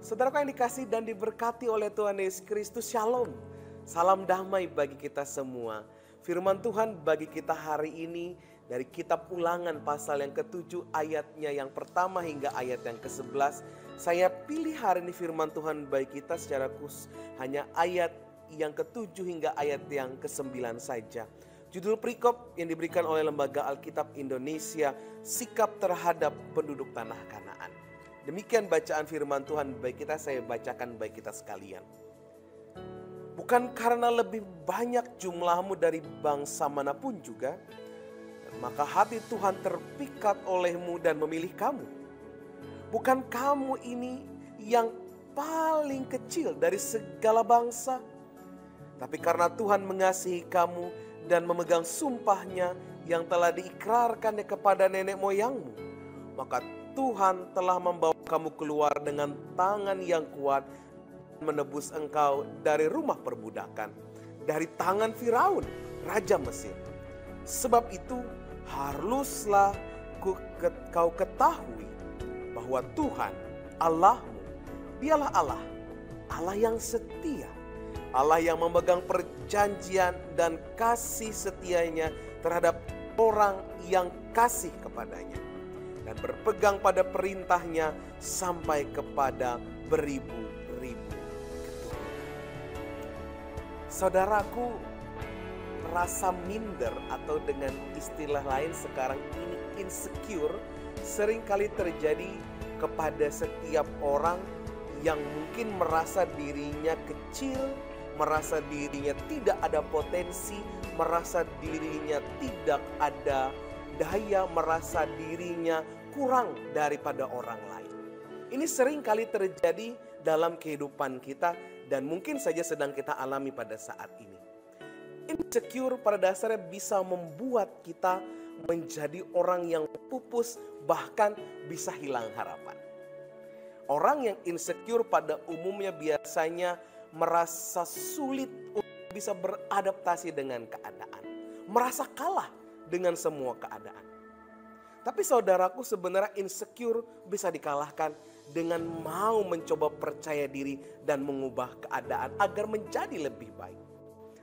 Saudaraku yang dikasih dan diberkati oleh Tuhan Yesus Kristus, Shalom. Salam damai bagi kita semua. Firman Tuhan bagi kita hari ini dari kitab Ulangan pasal yang ke-7 ayatnya yang pertama hingga ayat yang ke-11. Saya pilih hari ini firman Tuhan bagi kita secara khusus hanya ayat yang ke-7 hingga ayat yang ke-9 saja. Judul perikop yang diberikan oleh Lembaga Alkitab Indonesia, Sikap Terhadap Penduduk Tanah Kanaan. Demikian bacaan firman Tuhan bagi kita, saya bacakan bagi kita sekalian. Bukan karena lebih banyak jumlahmu dari bangsa manapun juga, maka hati Tuhan terpikat olehmu dan memilih kamu. Bukan kamu ini yang paling kecil dari segala bangsa, tapi karena Tuhan mengasihi kamu dan memegang sumpahnya yang telah diikrarkannya kepada nenek moyangmu, maka Tuhan telah membawa kamu keluar dengan tangan yang kuat, menebus engkau dari rumah perbudakan, dari tangan Firaun, Raja Mesir. Sebab itu haruslah kau ketahui bahwa Tuhan Allahmu, dialah Allah, Allah yang setia, Allah yang memegang perjanjian dan kasih setianya terhadap orang yang kasih kepadanya, dan berpegang pada perintahnya sampai kepada beribu-ribu keturunan. Saudaraku, rasa minder atau dengan istilah lain sekarang ini insecure seringkali terjadi kepada setiap orang yang mungkin merasa dirinya kecil, merasa dirinya tidak ada potensi, merasa dirinya tidak ada daya, merasa dirinya kurang daripada orang lain. Ini sering kali terjadi dalam kehidupan kita dan mungkin saja sedang kita alami pada saat ini. Insecure pada dasarnya bisa membuat kita menjadi orang yang pupus, bahkan bisa hilang harapan. Orang yang insecure pada umumnya biasanya merasa sulit untuk bisa beradaptasi dengan keadaan, merasa kalah dengan semua keadaan. Tapi saudaraku, sebenarnya insecure bisa dikalahkan dengan mau mencoba percaya diri dan mengubah keadaan agar menjadi lebih baik.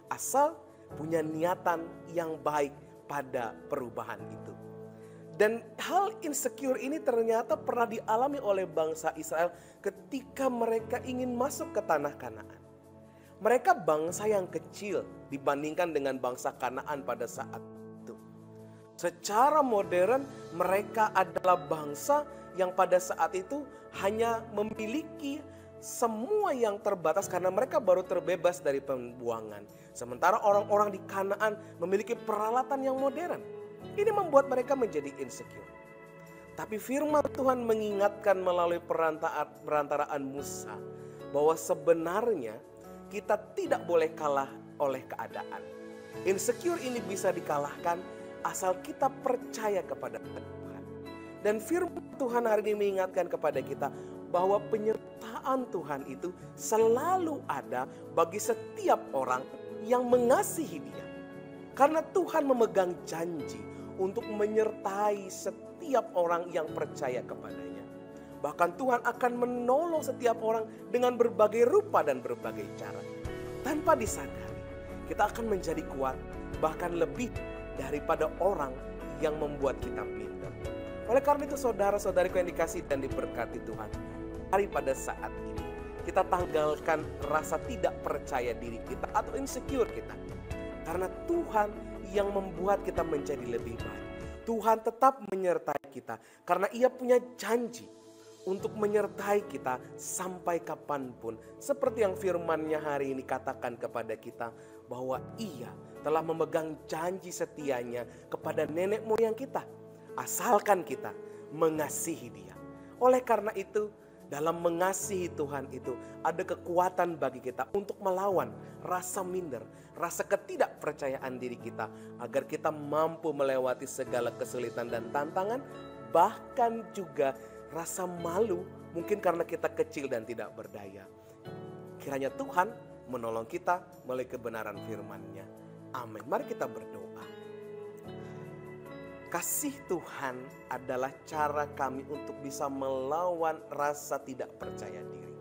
Asal punya niatan yang baik pada perubahan itu. Dan hal insecure ini ternyata pernah dialami oleh bangsa Israel ketika mereka ingin masuk ke tanah Kanaan. Mereka bangsa yang kecil dibandingkan dengan bangsa Kanaan pada saat itu. Secara modern mereka adalah bangsa yang pada saat itu hanya memiliki semua yang terbatas karena mereka baru terbebas dari pembuangan. Sementara orang-orang di Kanaan memiliki peralatan yang modern. Ini membuat mereka menjadi insecure. Tapi firman Tuhan mengingatkan melalui perantaraan Musa bahwa sebenarnya kita tidak boleh kalah oleh keadaan. Insecure ini bisa dikalahkan asal kita percaya kepada Tuhan. Dan firman Tuhan hari ini mengingatkan kepada kita bahwa penyertaan Tuhan itu selalu ada bagi setiap orang yang mengasihi Dia. Karena Tuhan memegang janji untuk menyertai setiap orang yang percaya kepadanya. Bahkan Tuhan akan menolong setiap orang dengan berbagai rupa dan berbagai cara. Tanpa disadari, kita akan menjadi kuat, bahkan lebih daripada orang yang membuat kita minder. Oleh karena itu saudara-saudariku yang dikasih dan diberkati Tuhan, hari pada saat ini kita tanggalkan rasa tidak percaya diri kita atau insecure kita. Karena Tuhan yang membuat kita menjadi lebih baik. Tuhan tetap menyertai kita karena Ia punya janji untuk menyertai kita sampai kapanpun. Seperti yang firman-Nya hari ini katakan kepada kita bahwa Ia telah memegang janji setianya kepada nenek moyang kita, asalkan kita mengasihi Dia. Oleh karena itu, dalam mengasihi Tuhan itu ada kekuatan bagi kita untuk melawan rasa minder, rasa ketidakpercayaan diri kita, agar kita mampu melewati segala kesulitan dan tantangan, bahkan juga rasa malu mungkin karena kita kecil dan tidak berdaya. Kiranya Tuhan menolong kita melalui kebenaran firman-Nya. Amin. Mari kita berdoa. Kasih Tuhan adalah cara kami untuk bisa melawan rasa tidak percaya diri.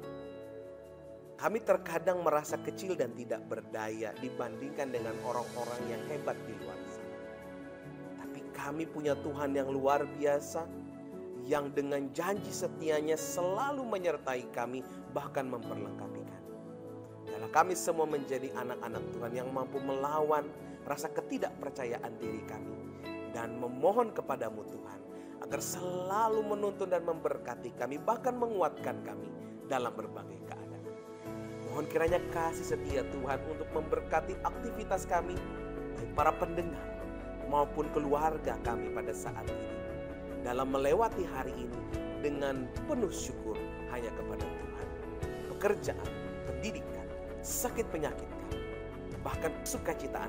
Kami terkadang merasa kecil dan tidak berdaya dibandingkan dengan orang-orang yang hebat di luar sana. Tapi kami punya Tuhan yang luar biasa, yang dengan janji setianya selalu menyertai kami, bahkan memperlengkapi kami. Dalam kami semua menjadi anak-anak Tuhan yang mampu melawan rasa ketidakpercayaan diri kami, dan memohon kepadamu Tuhan, agar selalu menuntun dan memberkati kami, bahkan menguatkan kami dalam berbagai keadaan. Mohon kiranya kasih setia Tuhan untuk memberkati aktivitas kami, baik para pendengar maupun keluarga kami pada saat ini, dalam melewati hari ini dengan penuh syukur hanya kepada Tuhan. Pekerjaan, pendidikan, sakit penyakit kami, bahkan sukacitaan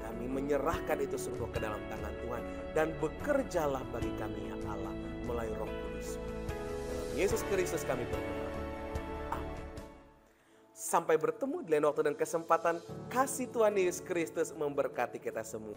kami menyerahkan itu semua ke dalam tangan Tuhan, dan bekerjalah bagi kami ya Allah melalui Roh Kudus. Dalam Yesus Kristus kami berdoa. Sampai bertemu di lain waktu dan kesempatan. Kasih Tuhan Yesus Kristus memberkati kita semua.